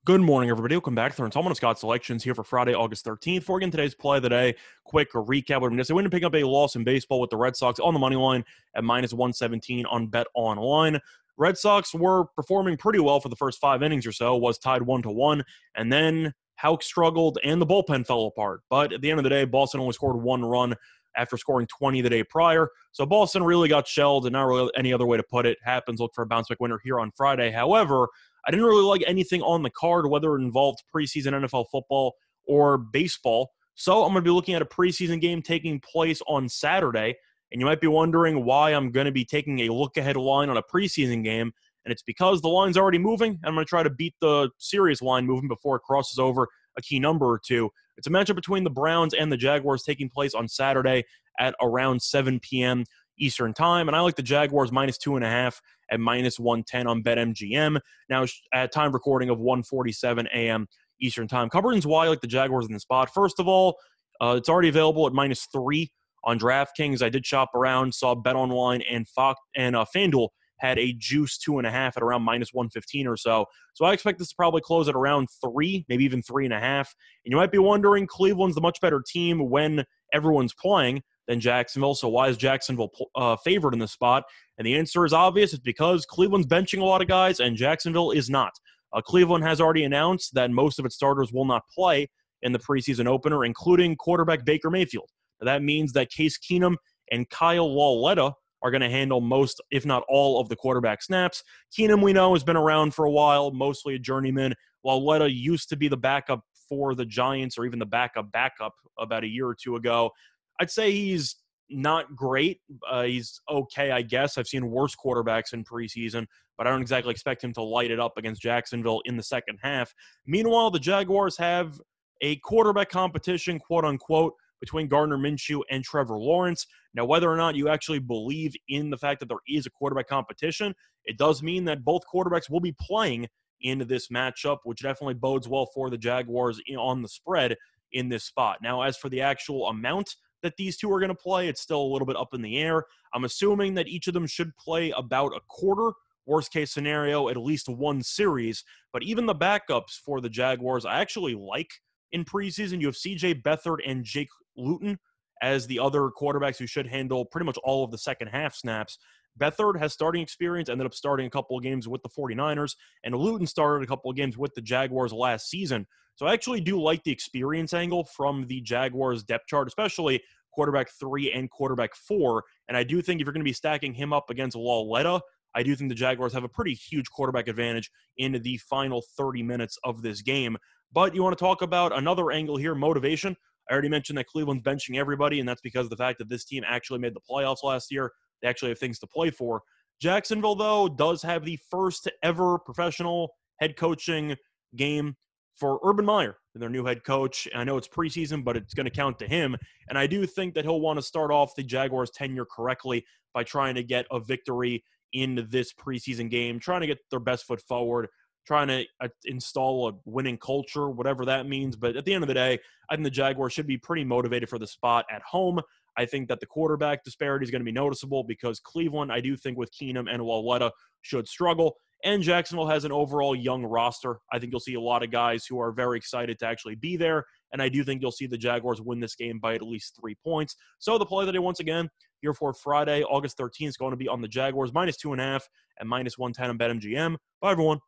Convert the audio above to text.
Good morning, everybody. Welcome back to the Tom Scott Selections here for Friday, August 13th. Before we get into today's play of the day, quick recap. What I'm going to say, we didn't pick up a loss in baseball with the Red Sox on the money line at minus 117 on Bet Online. Red Sox were performing pretty well for the first 5 innings or so, was tied 1-1, and then Houck struggled and the bullpen fell apart. But at the end of the day, Boston only scored 1 run after scoring 20 the day prior. So Boston really got shelled, and not really any other way to put it. Happens. Look for a bounce back winner here on Friday. However, I didn't really like anything on the card, whether it involved preseason NFL football or baseball. So I'm going to be looking at a preseason game taking place on Saturday. And you might be wondering why I'm going to be taking a look-ahead line on a preseason game. And it's because the line's already moving. I'm going to try to beat the serious line moving before it crosses over a key number or two. It's a matchup between the Browns and the Jaguars taking place on Saturday at around 7 p.m. Eastern time. And I like the Jaguars minus 2.5 at minus 110 on BetMGM. Now, at time recording of 1:47 a.m. Eastern time. Cover why I like the Jaguars in the spot. First of all, it's already available at minus 3 on DraftKings. I did shop around, saw BetOnline and FanDuel had a juice 2.5 at around minus 115 or so. So I expect this to probably close at around 3, maybe even 3.5. And you might be wondering, Cleveland's the much better team when everyone's playing than Jacksonville. So why is Jacksonville favored in this spot? And the answer is obvious. It's because Cleveland's benching a lot of guys and Jacksonville is not. Cleveland has already announced that most of its starters will not play in the preseason opener, including quarterback Baker Mayfield. Now, that means that Case Keenum and Kyle Lauletta are going to handle most, if not all, of the quarterback snaps. Keenum, we know, has been around for a while, mostly a journeyman, while Lauletta used to be the backup for the Giants, or even the backup about a year or two ago. I'd say he's not great. He's okay, I guess. I've seen worse quarterbacks in preseason, but I don't exactly expect him to light it up against Jacksonville in the second half. Meanwhile, the Jaguars have a quarterback competition, quote-unquote, between Gardner Minshew and Trevor Lawrence. Now, whether or not you actually believe in the fact that there is a quarterback competition, it does mean that both quarterbacks will be playing in this matchup, which definitely bodes well for the Jaguars on the spread in this spot. Now, as for the actual amount that these two are going to play, it's still a little bit up in the air. I'm assuming that each of them should play about a quarter. Worst case scenario, at least one series. But even the backups for the Jaguars, I actually like in preseason. You have C.J. Beathard and Jake Luton as the other quarterbacks who should handle pretty much all of the second half snaps. Beathard has starting experience, ended up starting a couple of games with the 49ers, and Luton started a couple of games with the Jaguars last season. So I actually do like the experience angle from the Jaguars depth chart, especially quarterback 3 and quarterback 4. And I do think if you're going to be stacking him up against Lauletta, I do think the Jaguars have a pretty huge quarterback advantage in the final 30 minutes of this game. But you want to talk about another angle here, motivation. I already mentioned that Cleveland's benching everybody, and that's because of the fact that this team actually made the playoffs last year. They actually have things to play for. Jacksonville, though, does have the first ever professional head coaching game for Urban Meyer, their new head coach. I know it's preseason, but it's going to count to him. And I do think that he'll want to start off the Jaguars' tenure correctly by trying to get a victory in this preseason game, trying to get their best foot forward, trying to install a winning culture, whatever that means. But at the end of the day, I think the Jaguars should be pretty motivated for the spot at home. I think that the quarterback disparity is going to be noticeable because Cleveland, I do think with Keenum and Lauletta, should struggle. And Jacksonville has an overall young roster. I think you'll see a lot of guys who are very excited to actually be there. And I do think you'll see the Jaguars win this game by at least 3 points. So the play of the day, once again, here for Friday, August 13th, is going to be on the Jaguars, minus 2.5 and minus 110 on BetMGM. Bye, everyone.